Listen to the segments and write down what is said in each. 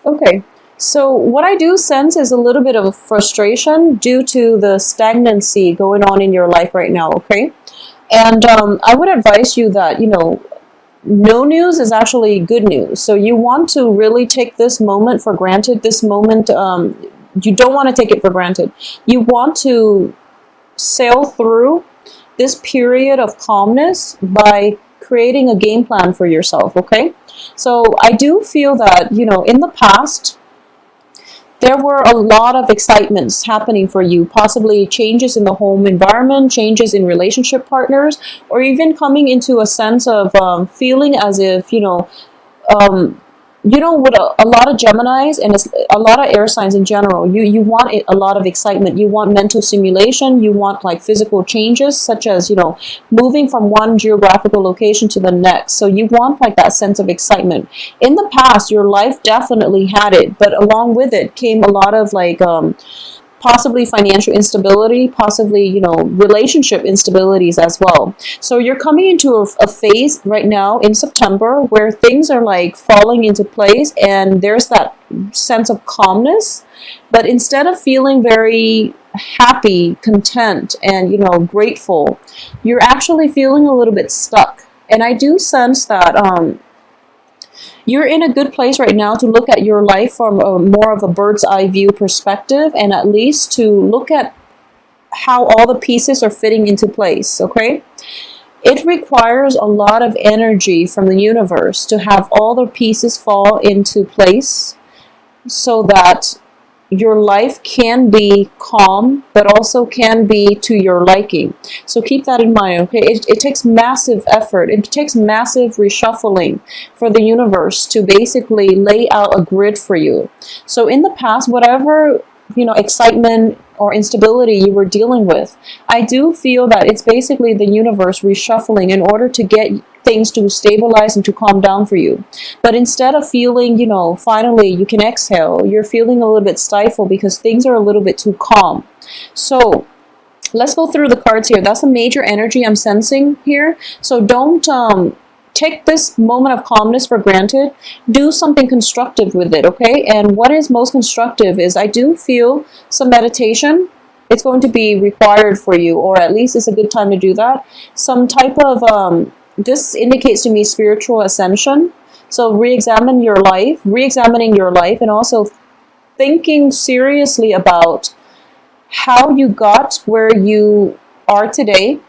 Okay. So what I do sense is a little bit of frustration due to the stagnancy going on in your life right now. Okay. And I would advise you that, no news is actually good news. So you want to really take this moment for granted. This moment, you don't want to take it for granted. You want to sail through this period of calmness by creating a game plan for yourself, okay? So I do feel that, in the past, there were a lot of excitements happening for you, possibly changes in the home environment, changes in relationship partners, or even coming into a sense of feeling as if, um, with a lot of Geminis and a lot of air signs in general, you want a lot of excitement. You want mental stimulation. You want like physical changes, such as, moving from one geographical location to the next. So you want like that sense of excitement. In the past, your life definitely had it, but along with it came a lot of like, possibly financial instability, possibly, relationship instabilities as well. So you're coming into a phase right now in September where things are like falling into place and there's that sense of calmness. But instead of feeling very happy, content, and, grateful, you're actually feeling a little bit stuck. And I do sense that, you're in a good place right now to look at your life from more of a bird's eye view perspective, and at least to look at how all the pieces are fitting into place, okay? It requires a lot of energy from the universe to have all the pieces fall into place so that your life can be calm, but also can be to your liking. So keep that in mind, okay? It takes massive effort. It takes massive reshuffling for the universe to basically lay out a grid for you. So in the past, whatever, excitement or instability you were dealing with, I do feel that it's basically the universe reshuffling in order to get things to stabilize and to calm down for you. But instead of feeling, finally you can exhale, you're feeling a little bit stifled because things are a little bit too calm. So let's go through the cards here. That's a major energy I'm sensing here. So don't take this moment of calmness for granted. Do something constructive with it, okay? And what is most constructive is I do feel some meditation. It's going to be required for you, or at least it's a good time to do that. Some type of, this indicates to me spiritual ascension. So re-examining your life, and also thinking seriously about how you got where you are today,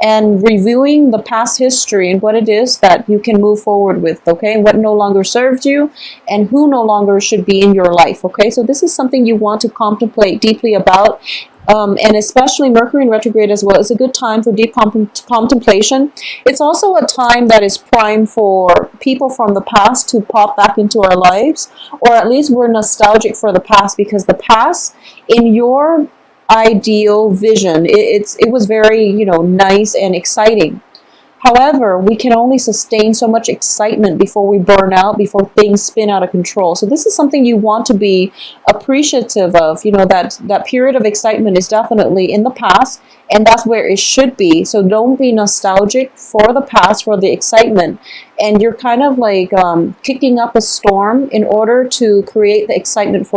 and reviewing the past history and what it is that you can move forward with, okay? What no longer serves you and who no longer should be in your life, okay? So this is something you want to contemplate deeply about. And especially Mercury in retrograde as well is a good time for deep contemplation. It's also a time that is prime for people from the past to pop back into our lives, or at least we're nostalgic for the past, because the past in your ideal vision, it was very, nice and exciting. However, we can only sustain so much excitement before we burn out, before things spin out of control. So this is something you want to be appreciative of. That period of excitement is definitely in the past, and that's where it should be. So don't be nostalgic for the past, for the excitement. And you're kind of like kicking up a storm in order to create the excitement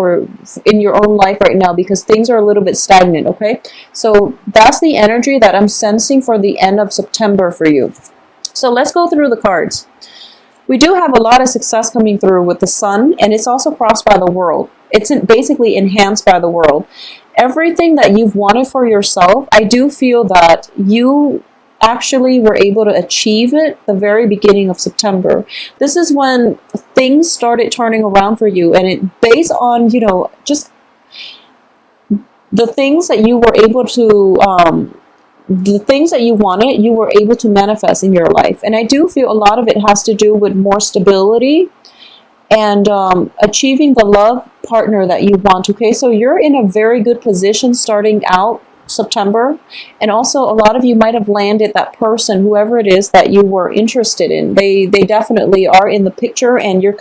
in your own life right now, because things are a little bit stagnant, okay? So that's the energy that I'm sensing for the end of September for you. So let's go through the cards. We do have a lot of success coming through with the sun, and it's also crossed by the world. It's basically enhanced by the world. Everything that you've wanted for yourself, I do feel that you actually were able to achieve it the very beginning of September. This is when things started turning around for you, and it based on, just the things that you were able to, the things that you wanted, you were able to manifest in your life. And I do feel a lot of it has to do with more stability and achieving the love partner that you want, okay? So you're in a very good position starting out September, and also a lot of you might have landed that person, whoever it is that you were interested in. They definitely are in the picture, and you're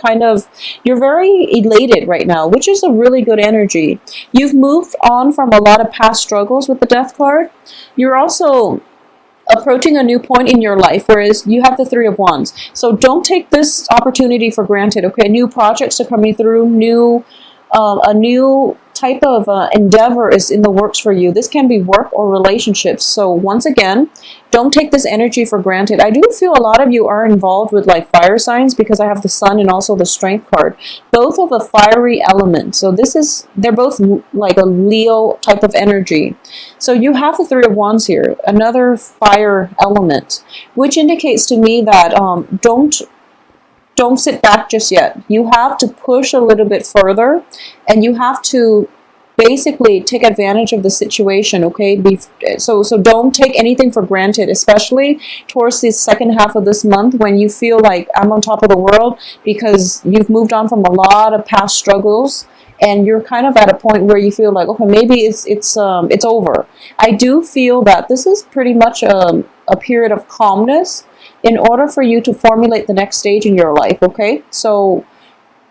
very elated right now, which is a really good energy. You've moved on from a lot of past struggles with the Death card. You're also approaching a new point in your life, whereas you have the Three of Wands. So don't take this opportunity for granted, okay? New projects are coming through, a new type of endeavor is in the works for you. This can be work or relationships. So once again, don't take this energy for granted. I do feel a lot of you are involved with like fire signs, because I have the Sun and also the Strength card, both of a fiery element. So they're both like a Leo type of energy. So you have the Three of Wands here, another fire element, which indicates to me that don't sit back just yet. You have to push a little bit further, and you have to basically take advantage of the situation, okay? So don't take anything for granted, especially towards the second half of this month, when you feel like I'm on top of the world because you've moved on from a lot of past struggles, and you're kind of at a point where you feel like, okay, maybe it's over. I do feel that this is pretty much a period of calmness in order for you to formulate the next stage in your life, okay? So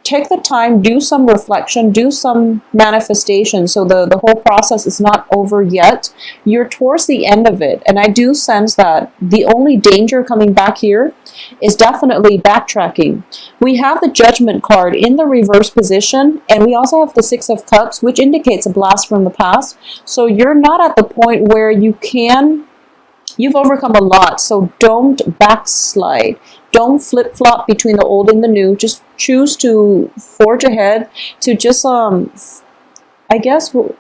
take the time, do some reflection, do some manifestation. So the whole process is not over yet. You're towards the end of it. And I do sense that the only danger coming back here is definitely backtracking. We have the Judgment card in the reverse position, and we also have the Six of Cups, which indicates a blast from the past. So you're not at the point where you've overcome a lot, so don't backslide. Don't flip-flop between the old and the new. Just choose to forge ahead, to just, I guess, what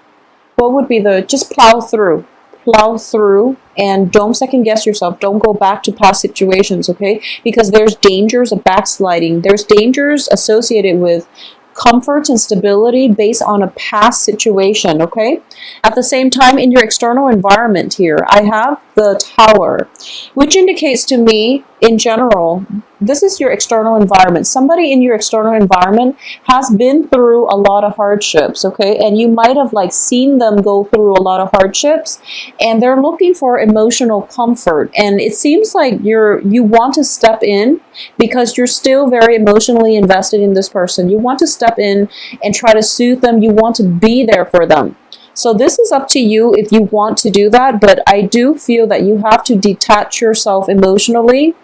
would be just plow through. Plow through, and don't second guess yourself. Don't go back to past situations, okay? Because there's dangers of backsliding. There's dangers associated with comfort and stability based on a past situation, okay? At the same time, in your external environment here, I have the Tower, which indicates to me, in general, this is your external environment. Somebody in your external environment has been through a lot of hardships, okay? And you might have like seen them go through a lot of hardships, and they're looking for emotional comfort. And it seems like you want to step in because you're still very emotionally invested in this person. You want to step in and try to soothe them. You want to be there for them. So this is up to you if you want to do that, but I do feel that you have to detach yourself emotionally,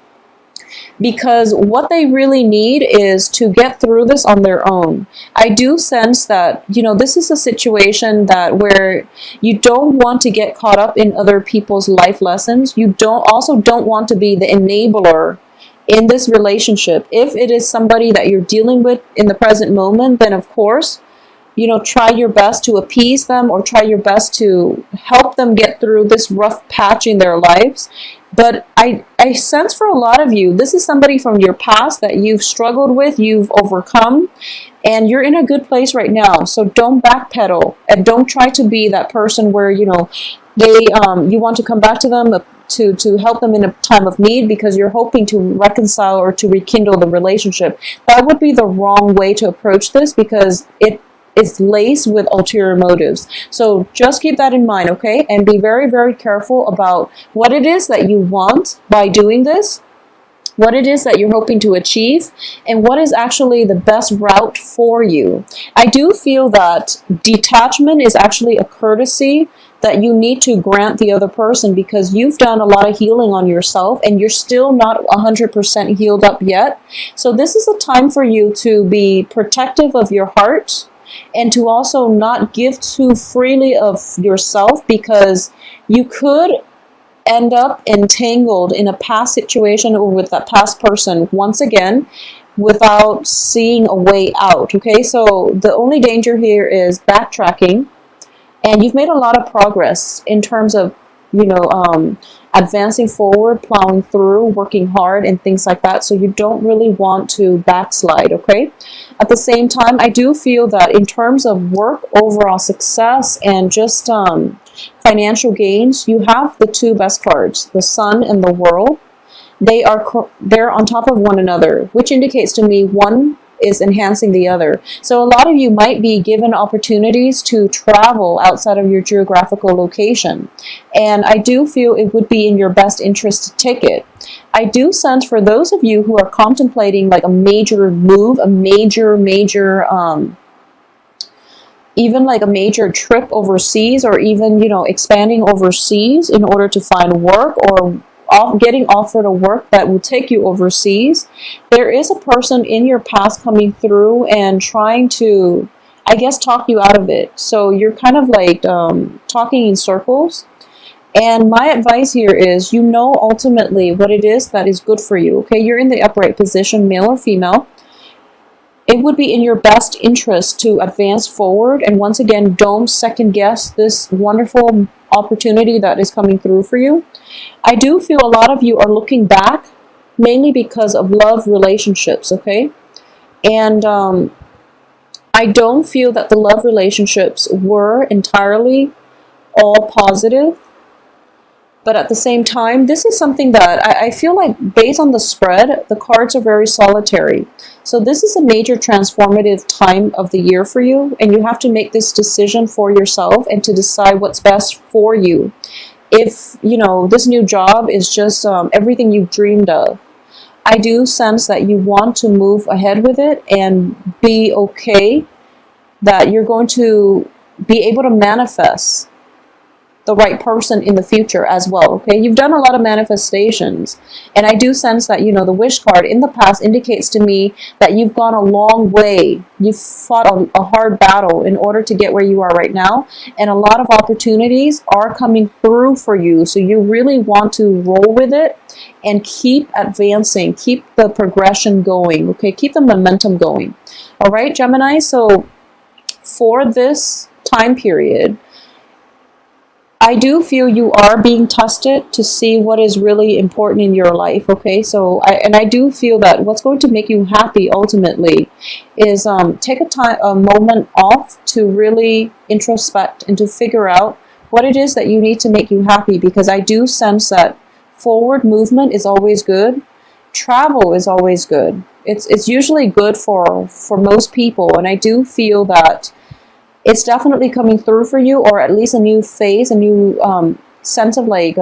because what they really need is to get through this on their own. I do sense that, this is a situation where you don't want to get caught up in other people's life lessons. You don't want to be the enabler in this relationship. If it is somebody that you're dealing with in the present moment, then of course, try your best to appease them, or try your best to help them get through this rough patch in their lives. But I sense for a lot of you, this is somebody from your past that you've struggled with, you've overcome, and you're in a good place right now. So don't backpedal, and don't try to be that person where, you want to come back to them to help them in a time of need because you're hoping to reconcile or to rekindle the relationship. That would be the wrong way to approach this, because it's laced with ulterior motives. So just keep that in mind, okay? And be very, very careful about what it is that you want by doing this, what it is that you're hoping to achieve, and what is actually the best route for you. I do feel that detachment is actually a courtesy that you need to grant the other person, because you've done a lot of healing on yourself and you're still not 100% healed up yet. So this is a time for you to be protective of your heart, and to also not give too freely of yourself, because you could end up entangled in a past situation or with that past person once again without seeing a way out, okay? So the only danger here is backtracking, and you've made a lot of progress in terms of, advancing forward, plowing through, working hard, and things like that. So you don't really want to backslide, okay? At the same time, I do feel that in terms of work, overall success, and just financial gains, you have the two best cards, the Sun and the World. They're on top of one another, which indicates to me one is enhancing the other. So a lot of you might be given opportunities to travel outside of your geographical location. And I do feel it would be in your best interest to take it. I do sense for those of you who are contemplating like a major move, a major, even like a major trip overseas, or even, you know, expanding overseas in order to find work, or getting offered a work that will take you overseas. There is a person in your past coming through and trying to, I guess, talk you out of it. So you're kind of like talking in circles. And my advice here is, you know, ultimately what it is that is good for you. Okay, you're in the upright position, male or female. It would be in your best interest to advance forward. And once again, don't second guess this wonderful opportunity that is coming through for you. I do feel a lot of you are looking back mainly because of love relationships, okay? And I don't feel that the love relationships were entirely all positive. But at the same time, this is something that I feel like, based on the spread, the cards are very solitary. So this is a major transformative time of the year for you, and you have to make this decision for yourself and to decide what's best for you. If, you know, this new job is just everything you've dreamed of, I do sense that you want to move ahead with it and be okay that you're going to be able to manifest the right person in the future as well. Okay, you've done a lot of manifestations, and I do sense that, you know, the wish card in the past indicates to me that you've gone a long way. You've fought a hard battle in order to get where you are right now, and a lot of opportunities are coming through for you. So you really want to roll with it and keep advancing, keep the progression going. Okay, keep the momentum going. All right, Gemini. So for this time period, I do feel you are being tested to see what is really important in your life, okay? So, I do feel that what's going to make you happy ultimately is take a moment off to really introspect and to figure out what it is that you need to make you happy, because I do sense that forward movement is always good. Travel is always good. It's usually good for most people, and I do feel that it's definitely coming through for you, or at least a new phase, a new sense of like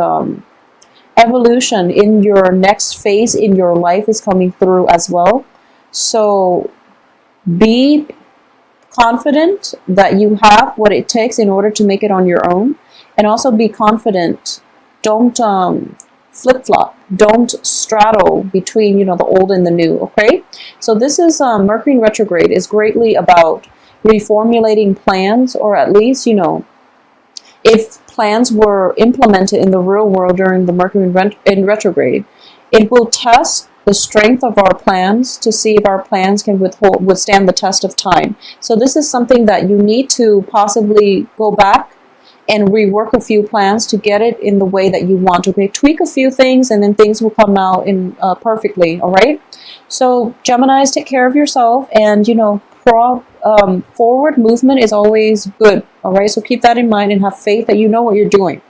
evolution in your next phase in your life is coming through as well. So be confident that you have what it takes in order to make it on your own, and also be confident. Don't flip-flop. Don't straddle between, you know, the old and the new, okay? So this is Mercury in retrograde is greatly about reformulating plans, or at least, you know, if plans were implemented in the real world during the Mercury in retrograde, it will test the strength of our plans to see if our plans can withstand the test of time. So this is something that you need to possibly go back and rework a few plans to get it in the way that you want. Okay, tweak a few things, and then things will come out in perfectly. All right. So Geminis, take care of yourself, and, you know, forward movement is always good. All right. So keep that in mind and have faith that you know what you're doing.